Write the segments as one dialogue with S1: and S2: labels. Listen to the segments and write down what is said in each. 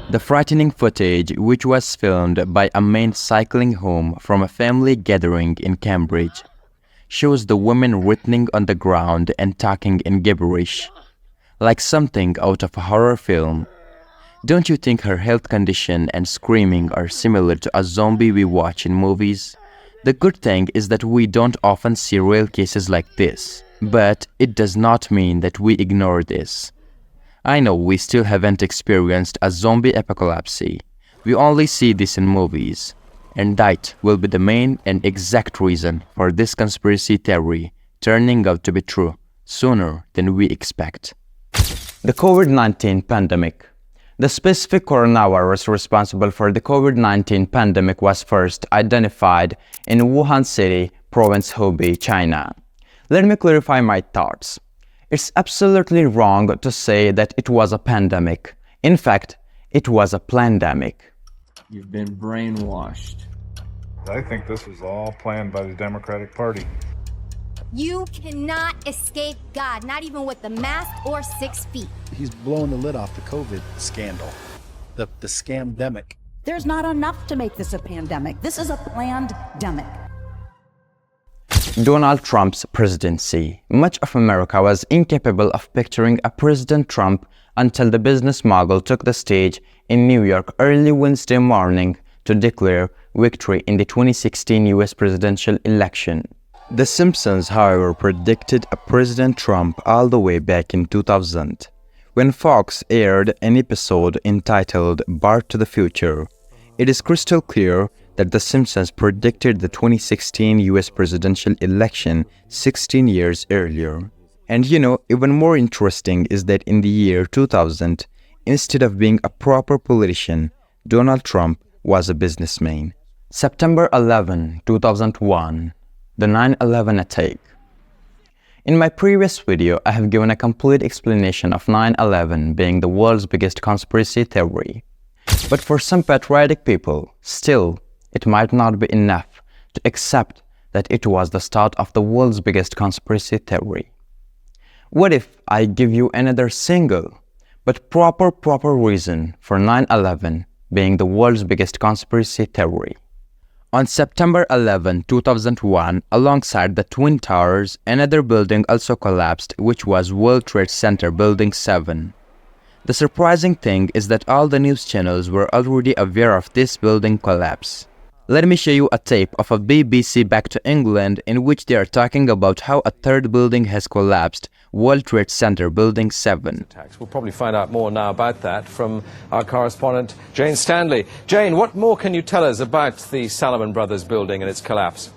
S1: The frightening footage, which was filmed by a man cycling home from a family gathering in Cambridge, shows the woman writhing on the ground and talking in gibberish, like something out of a horror film. Don't you think her health condition and screaming are similar to a zombie we watch in movies? The good thing is that we don't often see real cases like this, but it does not mean that we ignore this. I know we still haven't experienced a zombie apocalypse. We only see this in movies. And that will be the main and exact reason for this conspiracy theory turning out to be true sooner than we expect.
S2: The COVID-19 pandemic. The specific coronavirus responsible for the COVID-19 pandemic was first identified in Wuhan City, province Hubei, China. Let me clarify my thoughts. It's absolutely wrong to say that it was a pandemic. In fact, it was a plandemic.
S3: You've been brainwashed.
S4: I think this was all planned by the Democratic Party.
S5: You cannot escape God, not even with the mask or 6 feet.
S6: He's blowing the lid off the COVID scandal, the scamdemic.
S7: There's not enough to make this a pandemic. This is a planned-demic.
S2: Donald Trump's presidency. Much of America was incapable of picturing a President Trump until the business mogul took the stage in New York early Wednesday morning to declare victory in the 2016 US presidential election.
S1: The Simpsons, however, predicted a President Trump all the way back in 2000, when Fox aired an episode entitled Back to the Future. It is crystal clear that The Simpsons predicted the 2016 US presidential election 16 years earlier. And even more interesting is that in the year 2000, instead of being a proper politician, Donald Trump was a businessman.
S2: September 11, 2001. The 9/11 attack. In my previous video, I have given a complete explanation of 9/11 being the world's biggest conspiracy theory. But for some patriotic people, still, it might not be enough to accept that it was the start of the world's biggest conspiracy theory. What if I give you another single but proper reason for 9/11 being the world's biggest conspiracy theory?
S1: On September 11, 2001, alongside the Twin Towers, another building also collapsed, which was World Trade Center Building 7. The surprising thing is that all the news channels were already aware of this building collapse. Let me show you a tape of a BBC Back to England in which they are talking about how a third building has collapsed, World Trade Center Building 7.
S8: We'll probably find out more now about that from our correspondent Jane Stanley. Jane, what more can you tell us about the Salomon Brothers building and its collapse?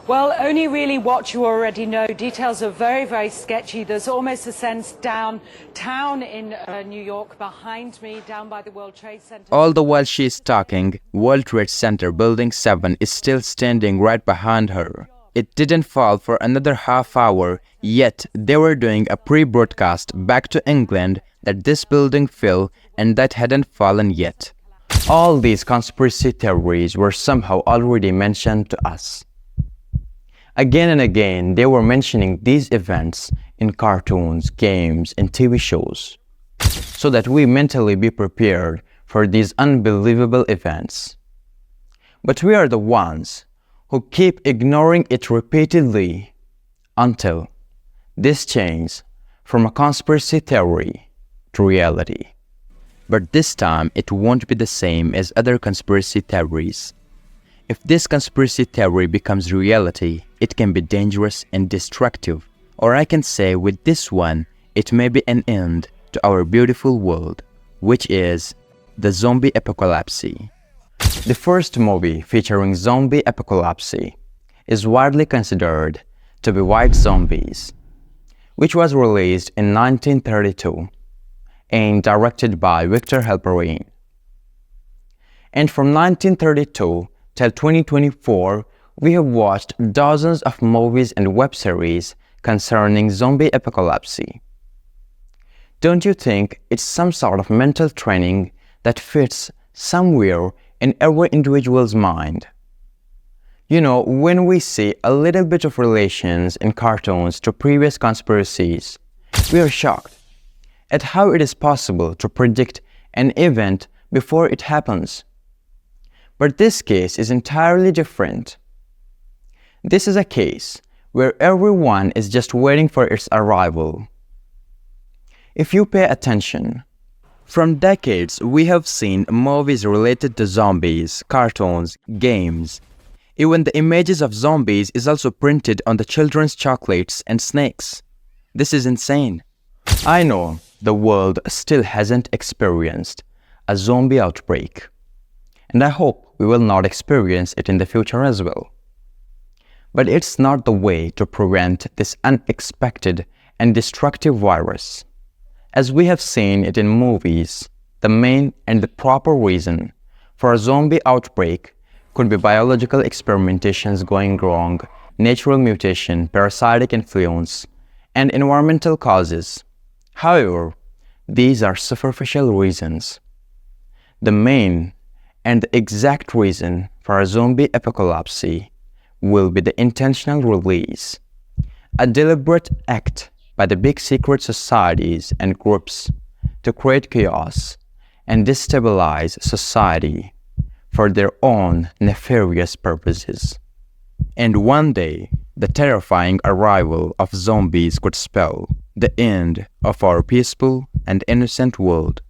S9: Well, only really what you already know. Details are very sketchy. There's almost a sense downtown in New York behind me, down by the World Trade Center.
S1: All the while she is talking, World Trade Center Building 7 is still standing right behind her. It didn't fall for another half hour, yet they were doing a pre-broadcast back to England that this building fell and that hadn't fallen yet.
S2: All these conspiracy theories were somehow already mentioned to us. Again and again, they were mentioning these events in cartoons, games, and TV shows, so that we mentally be prepared for these unbelievable events. But we are the ones who keep ignoring it repeatedly until this changes from a conspiracy theory to reality. But this time, it won't be the same as other conspiracy theories. If this conspiracy theory becomes reality, it can be dangerous and destructive. Or I can say with this one, it may be an end to our beautiful world, which is the zombie apocalypse. The first movie featuring zombie apocalypse is widely considered to be White Zombies, which was released in 1932 and directed by Victor Halperin. And from 1932 till 2024, we have watched dozens of movies and web series concerning zombie apocalypse. Don't you think it's some sort of mental training that fits somewhere in every individual's mind? You know, when we see a little bit of relations in cartoons to previous conspiracies, we are shocked at how it is possible to predict an event before it happens. But this case is entirely different. This is a case where everyone is just waiting for its arrival. If you pay attention,
S1: from decades, we have seen movies related to zombies, cartoons, games. Even the images of zombies is also printed on the children's chocolates and snakes. This is insane.
S2: I know the world still hasn't experienced a zombie outbreak, and I hope we will not experience it in the future as well. But it's not the way to prevent this unexpected and destructive virus. As we have seen it in movies, the main and the proper reason for a zombie outbreak could be biological experimentations going wrong, natural mutation, parasitic influence, and environmental causes. However, these are superficial reasons. The main and the exact reason for a zombie apocalypse will be the intentional release, a deliberate act by the big secret societies and groups to create chaos and destabilize society for their own nefarious purposes.
S1: And one day, the terrifying arrival of zombies could spell the end of our peaceful and innocent world.